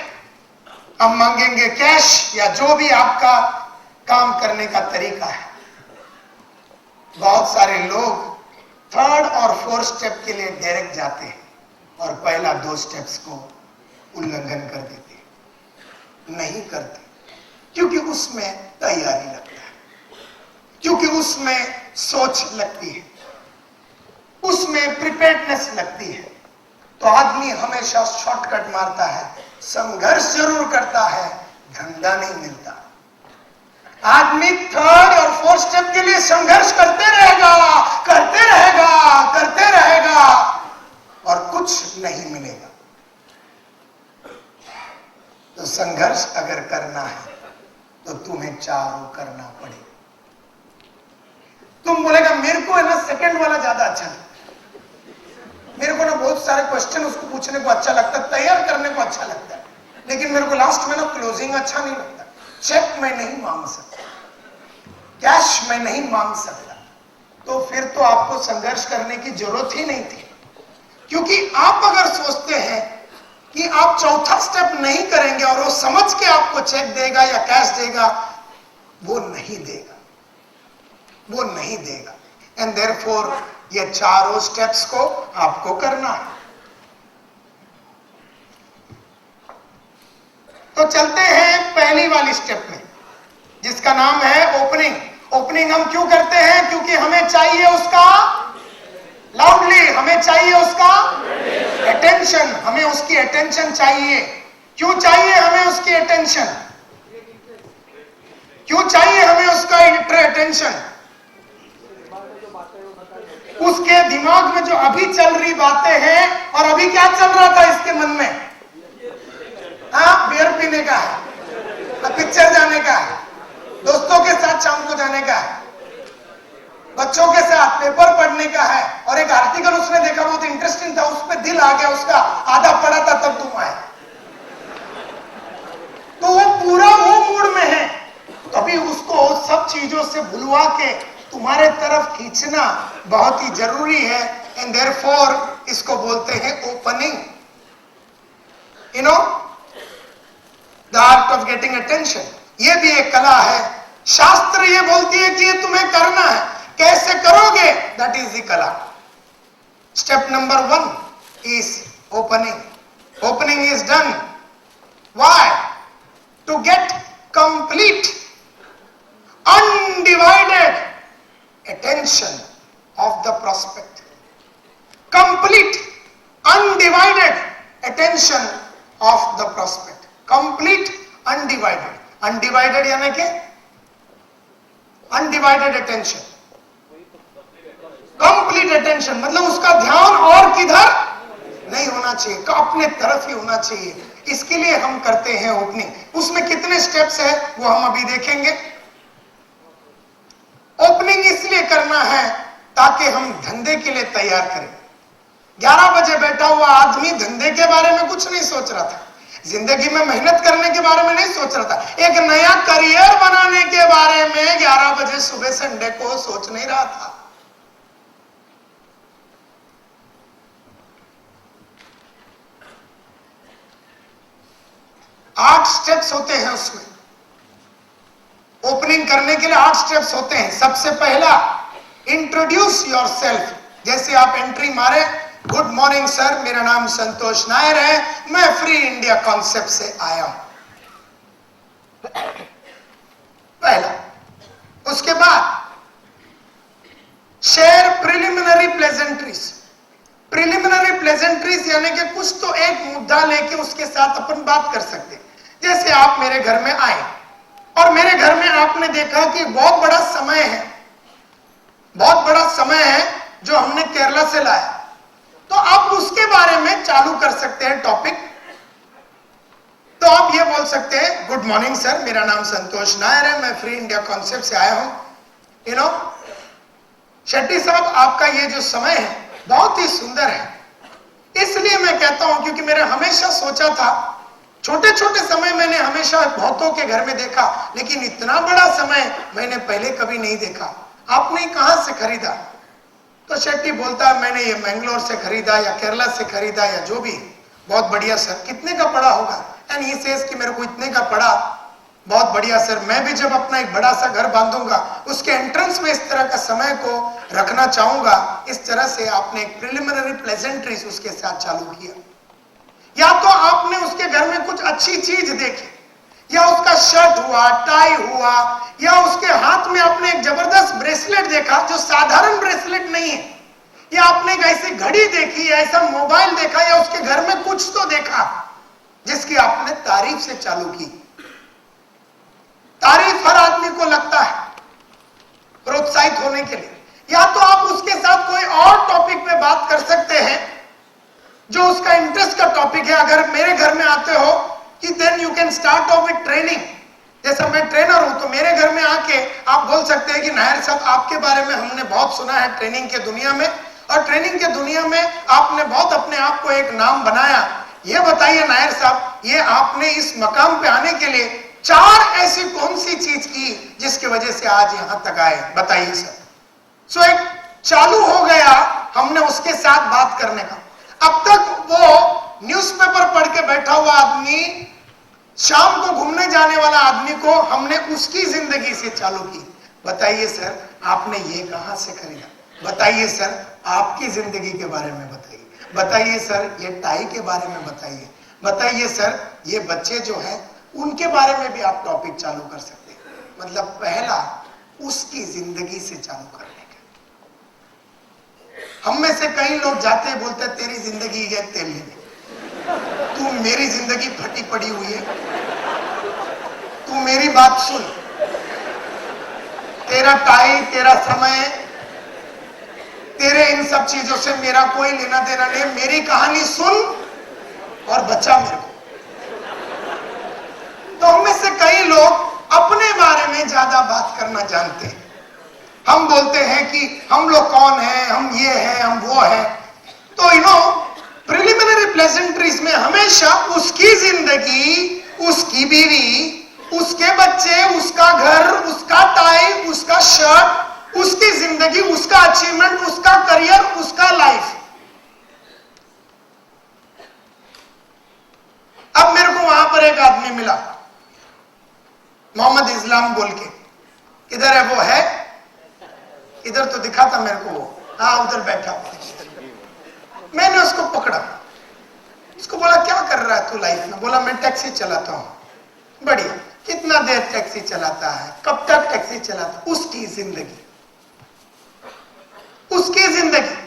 हम मांगेंगे कैश, या जो भी आपका काम करने का तरीका है। बहुत सारे लोग थर्ड और फोर्थ स्टेप के लिए डायरेक्ट जाते हैं और पहला 2 स्टेप्स को उल्लंघन कर देते, नहीं करते, क्योंकि उसमें तैयारी लगता है, क्योंकि उसमें सोच लगती है, उसमें प्रिपेयर्डनेस लगती है। तो आदमी हमेशा शॉर्टकट मारता है, संघर्ष जरूर करता है, धंधा नहीं मिलता। आदमी थर्ड और फोर्थ स्टेप के लिए संघर्ष करते रहेगा, करते रहेगा, करते रहेगा और कुछ नहीं मिलेगा। तो संघर्ष अगर करना है तो तुम्हें चारों करना पड़ेगा। तुम बोलेगा मेरे को है ना सेकंड वाला ज्यादा अच्छा लगता है, मेरे को ना बहुत सारे क्वेश्चन उसको पूछने को अच्छा लगता है, तैयार करने को अच्छा लगता है, लेकिन मेरे को लास्ट में ना क्लोजिंग अच्छा नहीं लगता, चेक मैं नहीं मांग सकता, कैश मैं नहीं मांग सकता। तो फिर तो आपको संघर्ष करने की जरूरत ही नहीं थी, क्योंकि आप अगर सोचते हैं कि आप चौथा स्टेप नहीं करेंगे और वो समझ के आपको चेक देगा या कैश देगा, वो नहीं देगा, वो नहीं देगा। एंड देयरफॉर ये चारों स्टेप्स को आपको करना है। तो चलते हैं पहली वाली स्टेप में, जिसका नाम है ओपनिंग। ओपनिंग हम क्यों करते हैं? क्योंकि हमें चाहिए उसका लाउडली, हमें चाहिए उसका अटेंशन, हमें उसकी अटेंशन चाहिए। क्यों चाहिए हमें उसकी अटेंशन? क्यों चाहिए हमें उसका अटेंशन? उसके दिमाग में जो अभी चल रही बातें हैं, और अभी क्या चल रहा था इसके मन में? हाँ, बियर पीने का है, पिक्चर जाने का है, दोस्तों के साथ शाम को जाने का है, बच्चों के साथ पेपर पढ़ने का है। और एक आर्टिकल उसने देखा, बहुत इंटरेस्टिंग था, उस पर दिल आ गया उसका, आधा पढ़ा था तब तुम आए। तो वो पूरा वो मूड में है, तभी उसको सब चीजों से भुलवा के तुम्हारे तरफ खींचना बहुत ही जरूरी है। एंड देयरफॉर इसको बोलते हैं opening. You know, the art of getting attention. ये भी एक कला है। शास्त्र ये बोलती है कि ये तुम्हें करना है, कैसे करोगे? दैट इज द कला। Step number 1 is opening. Opening is done why? To get complete undivided attention of the prospect. Complete undivided attention of the prospect. Complete undivided. Undivided यानी के undivided attention. Complete attention मतलब उसका ध्यान और किधर नहीं होना चाहिए, अपने तरफ ही होना चाहिए। इसके लिए हम करते हैं ओपनिंग। उसमें कितने स्टेप्स है वो हम अभी देखेंगे। ओपनिंग इसलिए करना है ताकि हम धंधे के लिए तैयार करें। 11 बजे बैठा हुआ आदमी धंधे के बारे में कुछ नहीं सोच रहा था, जिंदगी में मेहनत करने के बारे में नहीं सोच रहा था, एक नया करियर बनाने के बारे में 11 बजे सुबह संडे को सोच नहीं रहा था। आठ स्टेप्स होते हैं उसमें। ओपनिंग करने के लिए 8 स्टेप्स होते हैं। सबसे पहला, इंट्रोड्यूस योरसेल्फ। जैसे आप एंट्री मारे, गुड मॉर्निंग सर, मेरा नाम संतोष नायर है, मैं फ्री इंडिया कॉन्सेप्ट से आया हूं। पहला। उसके बाद share preliminary pleasantries. Preliminary pleasantries यानी कि कुछ तो एक मुद्दा लेके उसके साथ अपन बात कर सकते हैं। जैसे आप मेरे घर में आए और मेरे घर में आपने देखा कि बहुत बड़ा समय है, बहुत बड़ा समय है जो हमने केरला से लाया। तो आप उसके बारे में चालू कर सकते हैं टॉपिक। तो आप ये बोल सकते हैं, गुड मॉर्निंग सर, मेरा नाम संतोष नायर है, मैं फ्री इंडिया कॉन्सेप्ट से आया हूं। शेट्टी साहब, आपका ये जो समय है बहुत ही सुंदर है। इसलिए मैं कहता हूं क्योंकि मैंने हमेशा सोचा था, छोटे छोटे समय मैंने हमेशा बहुतों के घर में देखा, लेकिन इतना बड़ा समय मैंने पहले कभी नहीं देखा। आपने कहां से खरीदा? तो शेट्टी बोलता है, मैंने ये मैंगलोर से खरीदा या केरला से खरीदा या जो भी। बहुत बढ़िया सर, कितने का पड़ा होगा? एंड ही सेज कि मेरे को इतने का पड़ा। बहुत बढ़िया सर, मैं भी जब अपना एक बड़ा सा घर बांधूंगा उसके एंट्रेंस में इस तरह का समय को रखना चाहूंगा। इस तरह से आपने एक प्रिलिमिनरी प्लेजेंट्रीज उसके साथ चालू किया। या तो आपने उसके घर में कुछ अच्छी चीज देखी, या उसका शर्ट हुआ, टाई हुआ, या उसके हाथ में आपने एक जबरदस्त ब्रेसलेट देखा जो साधारण ब्रेसलेट नहीं है, या आपने एक ऐसी घड़ी देखी, या ऐसा मोबाइल देखा, या उसके घर में कुछ तो देखा जिसकी आपने तारीफ से चालू की। तारीफ हर आदमी को लगता है प्रोत्साहित होने के लिए। या तो आप उसके साथ कोई और टॉपिक पे बात कर सकते हैं जो उसका इंटरेस्ट का टॉपिक है। अगर मेरे घर में आते हो कि then you can start off with training. जैसा मैं ट्रेनर हूं तो मेरे घर में आके आप बोल सकते हैं कि नायर साहब, आपके बारे में हमने बहुत सुना है ट्रेनिंग के दुनिया में, और ट्रेनिंग के दुनिया में आपने बहुत अपने आप को एक नाम बनाया। ये बताइए नायर साहब, ये आपने इस मकाम पे आने के लिए 4 ऐसी कौन सी चीज की जिसकी वजह से आज यहां तक आए, बताइए सर। सो एक चालू हो गया हमने उसके साथ बात करने का। अब तक वो न्यूज़पेपर पढ़ के बैठा हुआ आदमी, शाम को घूमने जाने वाला आदमी को हमने उसकी जिंदगी से चालू की। बताइए सर, आपने ये कहां से खरीदा? बताइए सर, आपकी जिंदगी के बारे में बताइए। बताइए सर, ये टाई के बारे में बताइए। बताइए सर, ये बच्चे जो हैं उनके बारे में भी आप टॉपिक चालू कर सकते हैं। मतलब पहला उसकी जिंदगी से चालू करने का। हम में से कई लोग जाते हैं, बोलते हैं तेरी जिंदगी है तेल में, तू मेरी जिंदगी फटी पड़ी हुई है, तू मेरी बात सुन, तेरा टाई, तेरा समय, तेरे इन सब चीजों से मेरा कोई लेना देना नहीं, मेरी कहानी सुन और बचा मेरे को। तो हम में से कई लोग अपने बारे में ज्यादा बात करना जानते हैं। हम बोलते हैं कि हम लोग कौन हैं, हम ये हैं, हम वो हैं। तो प्रिलिमिनरी प्लेजेंट्रीज में हमेशा उसकी जिंदगी, उसकी बीवी, उसके बच्चे, उसका घर, उसका टाई, उसका शर्ट, उसकी जिंदगी, उसका अचीवमेंट, उसका करियर, उसका लाइफ। अब मेरे को वहां पर एक आदमी मिला, मोहम्मद इस्लाम बोल के। किधर है वो? है इधर तो दिखा था मेरे को वो, हाँ उधर बैठा। मैंने उसको पकड़ा, उसको बोला क्या कर रहा है तू लाइफ में? बोला मैं टैक्सी चलाता हूं। बढ़िया, कितना देर टैक्सी चलाता है, कब तक टैक्सी चलाता? उसकी जिंदगी, उसकी जिंदगी।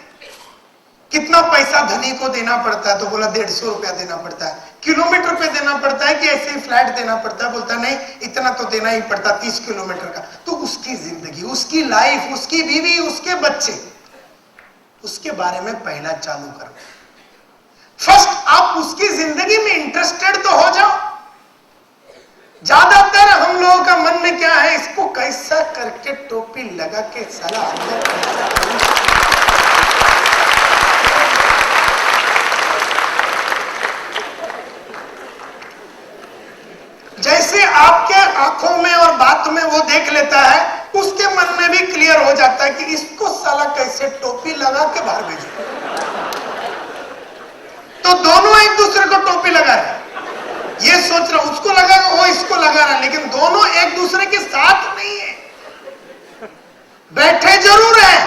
कितना पैसा धनी को देना पड़ता है? तो बोला 150 रुपया देना पड़ता है। किलोमीटर पे देना पड़ता है कि ऐसे ही फ्लैट देना पड़ता है? बोलता नहीं, इतना तो देना ही पड़ता, 30 किलोमीटर का। तो उसकी जिंदगी, उसकी लाइफ, उसकी बीवी, उसके बच्चे, उसके बारे में पहला चालू करो। फर्स्ट आप उसकी जिंदगी में इंटरेस्टेड तो हो जाओ। ज्यादातर हम लोगों का मन में क्या है, इसको कैसा करके टोपी लगा के साला अंदर। जैसे आपके आंखों में और बात में वो देख लेता है, उसके मन में भी क्लियर हो जाता है कि इसको साला कैसे टोपी लगा के बाहर भेजो। तो दोनों एक दूसरे को टोपी लगा रहे, ये सोच रहा उसको लगा, वो इसको लगा रहा, लेकिन दोनों एक दूसरे के साथ नहीं है। बैठे जरूर है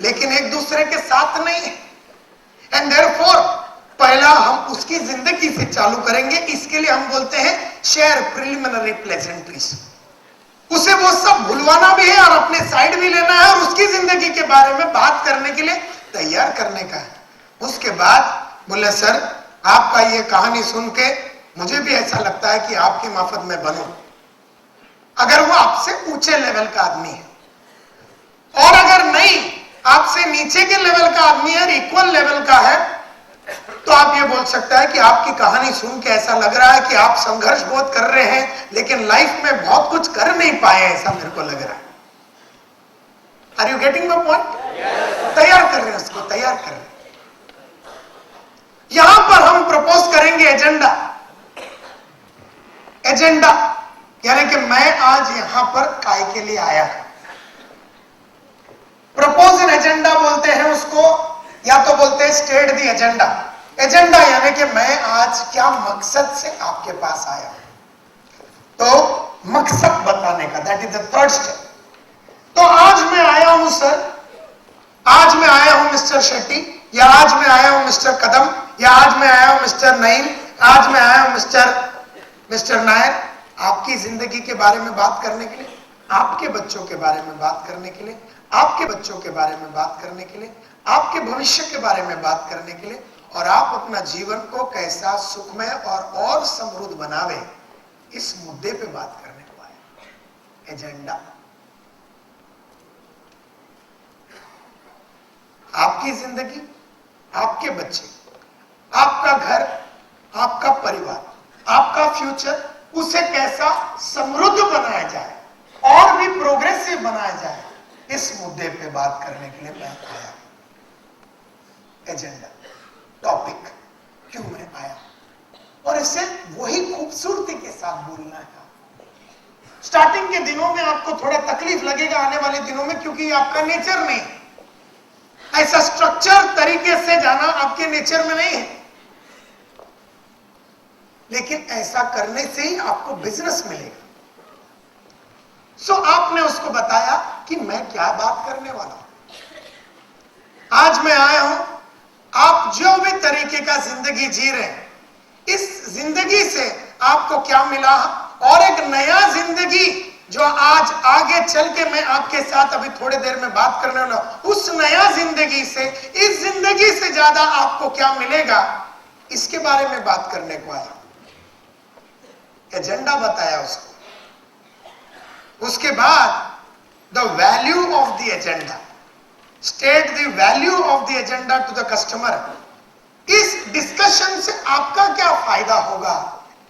लेकिन एक दूसरे के साथ नहीं है। एंड देयरफॉर पहला हम उसकी जिंदगी से चालू करेंगे। इसके लिए हम बोलते हैं शेयर प्रिलिमिनरी प्लेजेंट्रीज। उसे वो सब भुलवाना भी है और अपने साइड भी लेना है और उसकी जिंदगी के बारे में बात करने के लिए तैयार करने का है। उसके बाद बोले सर आपका ये कहानी सुन के मुझे भी ऐसा लगता है कि आपकी मार्फत में बनूं। अगर वो आपसे ऊंचे लेवल का आदमी है, और अगर नहीं आपसे नीचे के लेवल का आदमी है, इक्वल लेवल का है, तो आप ये बोल सकता है कि आपकी कहानी सुन के ऐसा लग रहा है कि आप संघर्ष बहुत कर रहे हैं लेकिन लाइफ में बहुत कुछ कर नहीं पाए, ऐसा मेरे को लग रहा है। Are you getting my point? तैयार कर रहे हैं, उसको तैयार कर रहे हैं। यहां पर हम प्रपोज करेंगे एजेंडा। एजेंडा यानी कि मैं आज यहां पर काय के लिए आया हूं। प्रपोज इन एजेंडा बोलते हैं उसको, या तो बोलते हैं स्टेट द एजेंडा। एजेंडा यानी कि मैं आज क्या मकसद से आपके पास आया हूं, तो मकसद बताने का, that is the third step. तो आज मैं आया हूं सर, आज मैं आया हूं मिस्टर शेट्टी, या आज मैं आया हूं मिस्टर कदम, या आज मैं आया हूं मिस्टर नईम, आज मैं आया हूं मिस्टर नायर, आपकी जिंदगी के बारे में बात करने के लिए, आपके बच्चों के बारे में बात करने के लिए, आपके बच्चों के बारे में बात करने के लिए, आपके भविष्य के बारे में बात करने के लिए, और आप अपना जीवन को कैसा सुखमय और समृद्ध बनावे, इस मुद्दे पे बात करने को आए। एजेंडा। आपकी जिंदगी, आपके बच्चे, आपका घर, आपका परिवार, आपका फ्यूचर, उसे कैसा समृद्ध बनाया जाए और भी प्रोग्रेसिव बनाया जाए, इस मुद्दे पे बात करने के लिए मैं आया। एजेंडा, टॉपिक, क्यों मैं आया, और इसे वही खूबसूरती के साथ बोलना है। स्टार्टिंग के दिनों में आपको थोड़ा तकलीफ लगेगा, आने वाले दिनों में, क्योंकि ये आपका नेचर नहीं है। ऐसा स्ट्रक्चर तरीके से जाना आपके नेचर में नहीं है, लेकिन ऐसा करने से ही आपको बिजनेस मिलेगा। सो आपने उसको बताया कि मैं क्या बात करने वाला हूं। आज मैं आया हूं, आप जो भी तरीके का जिंदगी जी रहे हैं, इस जिंदगी से आपको क्या मिला, और एक नया जिंदगी जो आज आगे चल के मैं आपके साथ अभी थोड़ी देर में बात करने वाला हूं, उस नया जिंदगी से, इस जिंदगी से ज्यादा आपको क्या मिलेगा, इसके बारे में बात करने को आया। एजेंडा बताया उसको। उसके बाद the value of the agenda, state the value of the agenda to the customer. इस डिस्कशन से आपका क्या फायदा होगा,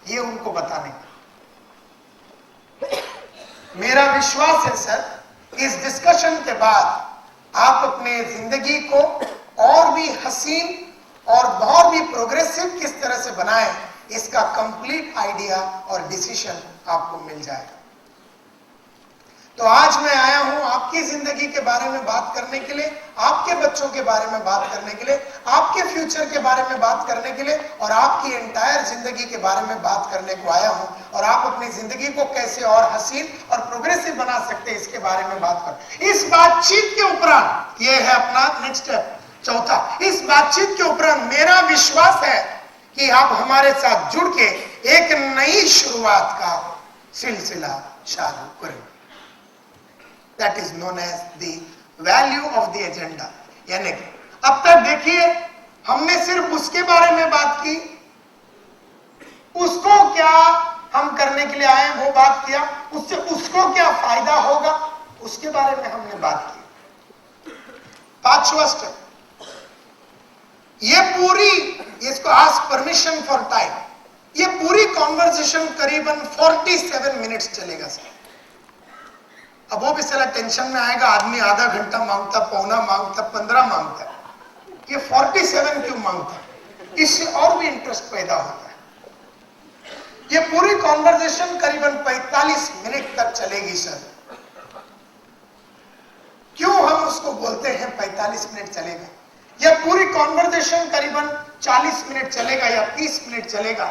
ये उनको बताने का। मेरा विश्वास है सर, इस डिस्कशन के बाद आप अपने जिंदगी को और भी हसीन और बहुत भी प्रोग्रेसिव किस तरह से बनाएं, इसका कंप्लीट आइडिया और डिसीजन आपको मिल जाएगा। तो आज मैं आया हूं आपकी जिंदगी के बारे में बात करने के लिए, आपके बच्चों के बारे में बात करने के लिए, आपके फ्यूचर के बारे में बात करने के लिए, और आपकी एंटायर जिंदगी के बारे में बात करने को आया हूं। और आप अपनी जिंदगी को कैसे और हसीन और प्रोग्रेसिव बना सकते हैं, इसके बारे में बात कर। इस बातचीत के उपरांत, ये है अपना नेक्स्ट स्टेप, चौथा। इस बातचीत के उपरांत मेरा विश्वास है कि आप हमारे साथ जुड़ के एक नई शुरुआत का सिलसिला चालू करें। That is known as the value of the agenda। यानी कि अब तक देखिए, हमने सिर्फ उसके बारे में बात की, उसको क्या हम करने के लिए आए वो बात किया, उससे उसको क्या फायदा होगा उसके बारे में हमने बात की। पांचवा स्टेप, ये पूरी, इसको आस्क परमिशन फॉर टाइम, ये पूरी कॉन्वर्सेशन करीबन 47 मिनट्स चलेगा सर। अब वो भी साला टेंशन में आएगा, आदमी आधा घंटा मांगता, पौना मांगता, 15 मांगता, ये 47 क्यों मांगता, इससे और भी इंटरेस्ट पैदा होता है। ये पूरी कॉन्वर्सेशन करीबन 45 मिनट तक चलेगी सर। क्यों हम उसको बोलते हैं 45 मिनट चलेगा? यह पूरी कॉन्वर्सेशन करीबन 40 मिनट चलेगा या 30 मिनट चलेगा,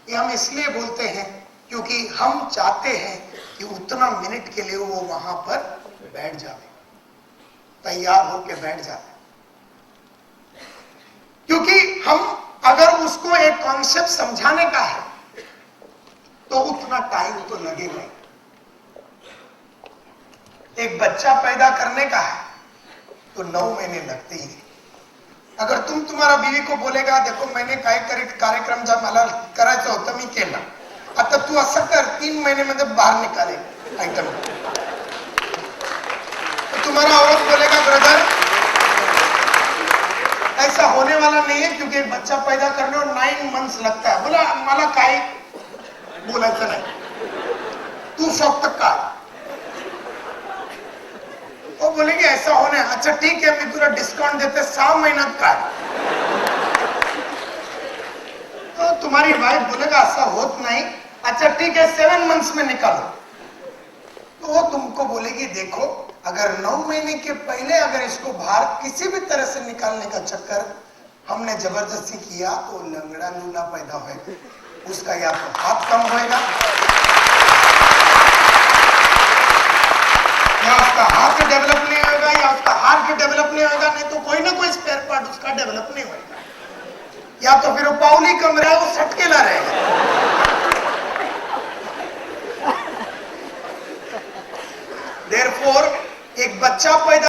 ये हम इसलिए बोलते हैं क्योंकि हम चाहते हैं कि उतना मिनट के लिए वो वहां पर बैठ जाए, तैयार होकर बैठ जाए। क्योंकि हम अगर उसको एक कॉन्सेप्ट समझाने का है तो उतना टाइम तो लगेगा ही। एक बच्चा पैदा करने का है तो 9 महीने लगते ही। अगर तुम्हारा बीवी को बोलेगा, देखो मैंने काय कार्यक्रम जब मला करायचं होतं मी केला, आता तू असं कर, 3 महीने मध्ये बाहर निकाले आइटम। तो तुम्हारा औरत बोलेगा, ब्रदर ऐसा होने वाला नहीं है, क्योंकि एक बच्चा पैदा करने और 9 मंथ्स लगता है. बोला मला काय बोलायचं नाही, तू फक्त काय. वो बोलेंगे ऐसा होने. अच्छा ठीक है, मैं तुला डिस्काउंट देते 6 महिन्यात काय. तो तुम्हारी वाइफ बोलेगा ऐसा होत नहीं. अच्छा ठीक है 7 मंथ्स में निकालो. तो वो तुमको बोलेगी देखो, अगर 9 महीने के पहले अगर इसको बाहर किसी भी तरह से निकालने का चक्कर हमने जबरदस्ती किया तो लंगड़ा लूला पैदा होगा. उसका या तो हाथ कम होएगा, या उसका हाथ डेवलप नहीं होगा, या उसका हार्ट डेवलप नहीं होगा, नहीं तो कोई ना कोई स्पेयर पार्ट उसका डेवलप नहीं होगा, या तो फिर वो पाउली कमरा वो सटकेला रहेगा. देयरफॉर एक बच्चा पैदा